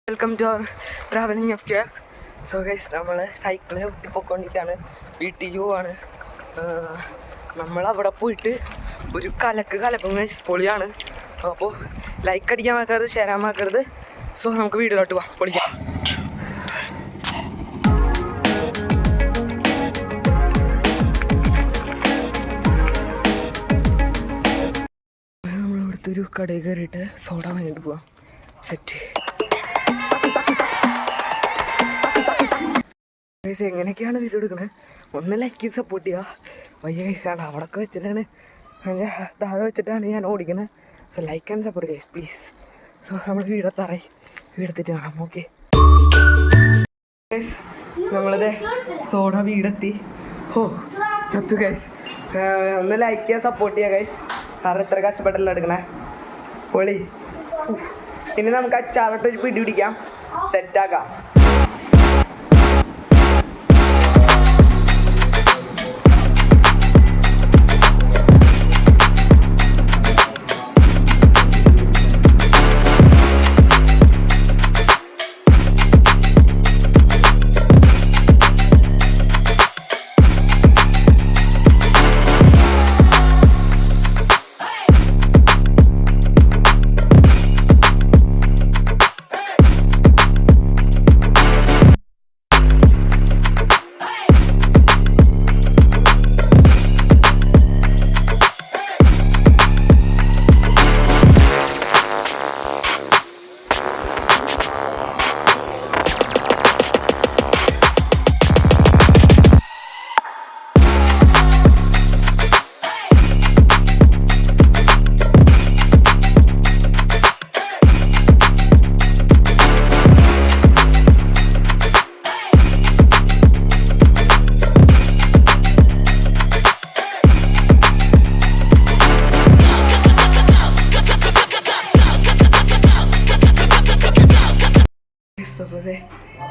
Welcome to our travelling F cab. So guys, നമ്മൾ cycle ഒട്ടിപ്പോയിക്കൊണ്ടിരിക്കുകയാണ്. വീട്ടിൽ ആണ്. നമ്മളവിടെ പോയിട്ട് ഒരു കലക്കുന്ന പൊളിയാണ്. അപ്പോൾ ലൈക്ക് അടിക്കാൻ മറക്കരുത്, ഷെയർ ചെയ്യാൻ മറക്കരുത്. സോ നമുക്ക് വീഡിയോയിലോട്ട് പോവാം, പൊളിക്കാം. നമ്മളിവിടുത്തെ ഒരു കടയിൽ കയറിയിട്ട് സോഡ വാങ്ങിയിട്ട് പോവാം. സെറ്റ്. എങ്ങനെയൊക്കെയാണ് വീഡിയോ എടുക്കുന്നത്? ഒന്ന് ലൈക്ക് ചെയ്ത് സപ്പോർട്ട് ചെയ്യുക. വയ്യ കൈസാണ് അവിടെയൊക്കെ വെച്ചിട്ടാണ്, താഴെ വെച്ചിട്ടാണ് ഞാൻ ഓടിക്കുന്നത്. So like and support guys please. So നമ്മൾ വീടെത്താറായി, വീടെത്തിയിട്ട് കാണാം. ഓക്കെ ഗൈസ്, നമ്മളിത് സോഡ വീടെത്തി. ഓ സത്തു ഗൈസ്, ഒന്ന് ലൈക്ക് ചെയ്യുക, സപ്പോർട്ട് ചെയ്യുക ഗൈസ്. കാരണം ഇത്ര കഷ്ടപ്പെട്ടല്ലോ എടുക്കണേ. പൊളി. ഇനി നമുക്ക് അച്ചാറിട്ട് ഒരു പിടി പിടിക്കാം, സെറ്റാക്കാം.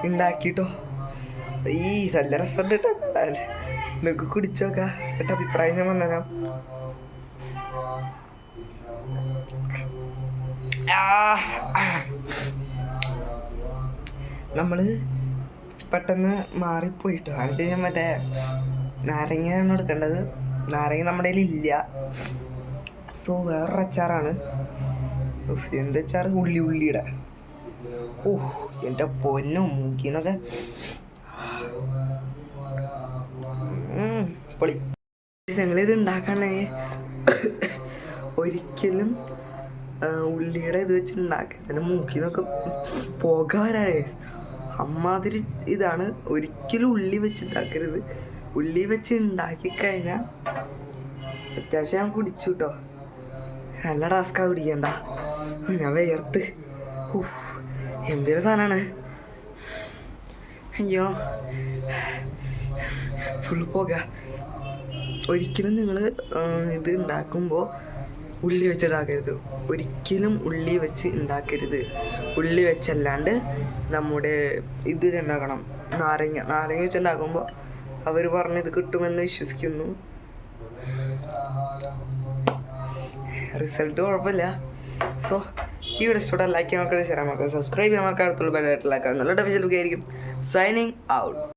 ഉണ്ടാക്കിട്ടോ ഈ നല്ല രസമുണ്ട് കേട്ടോ. നിങ്ങൾക്ക് കുടിച്ചോക്കാം കേട്ടോ, അഭിപ്രായം ഞാൻ പറഞ്ഞുതരാം. നമ്മള് പെട്ടെന്ന് മാറിപ്പോയിട്ടോ. അത് കഴിഞ്ഞാൽ മറ്റേ നാരങ്ങയാണ് എടുക്കേണ്ടത്. നാരങ്ങ നമ്മുടെ കയ്യിൽ ഇല്ല. സോ വേറൊരു അച്ചാറാണ്. എന്ത് അച്ചാറ്? ഉള്ളിയുടെ. ഓ എൻ്റെ പൊന്നും മൂക്കിന്നൊക്കെ പൊളി. ഞങ്ങളിത് ഉണ്ടാക്കണമെങ്കിൽ ഒരിക്കലും ഉള്ളിയുടെ ഇത് വെച്ച് ഉണ്ടാക്കുക. എൻ്റെ മൂക്കിന്നൊക്കെ പുക വരാനേ അമ്മാതിരി ഇതാണ്. ഒരിക്കലും ഉള്ളി വെച്ച് ഉണ്ടാക്കരുത്. ഉള്ളി വെച്ച് ഉണ്ടാക്കി കഴിഞ്ഞാൽ അത്യാവശ്യം ഞാൻ കുടിച്ചു കേട്ടോ. നല്ല ടാസ്കാ കുടിക്കണ്ട. ഞാൻ വേർത്ത് എന്തൊരു സാധനമാണ്. അയ്യോ ഫുൾ പോക. ഒരിക്കലും നിങ്ങൾ ഇത് ഉണ്ടാക്കുമ്പോൾ ഉള്ളി വെച്ച് ഉണ്ടാക്കരുത്. ഒരിക്കലും ഉള്ളി വെച്ച് ഉണ്ടാക്കരുത്. ഉള്ളി വെച്ചല്ലാണ്ട് നമ്മുടെ ഇത് ഉണ്ടാക്കണം. നാരങ്ങ വെച്ച് ഉണ്ടാക്കുമ്പോൾ അവർ പറഞ്ഞത് കിട്ടുമെന്ന് വിശ്വസിക്കുന്നു. റിസൾട്ട് കുഴപ്പമില്ല. സോ ഈ വീഡിയോ ഇഷ്ടപ്പെട്ടാൽ ലൈക്ക് ചെയ്യാൻ മക്കളെ, ഷെയർ ചെയ്യാൻ മക്കളെ, സബ്സ്ക്രൈബ് ചെയ്യാൻ മക്കളെ, അടുത്തുള്ള ബെല്ലൈക്കൺ നല്ല ഡെഫിഷ്യൽ ആയിരിക്കും. Signing out.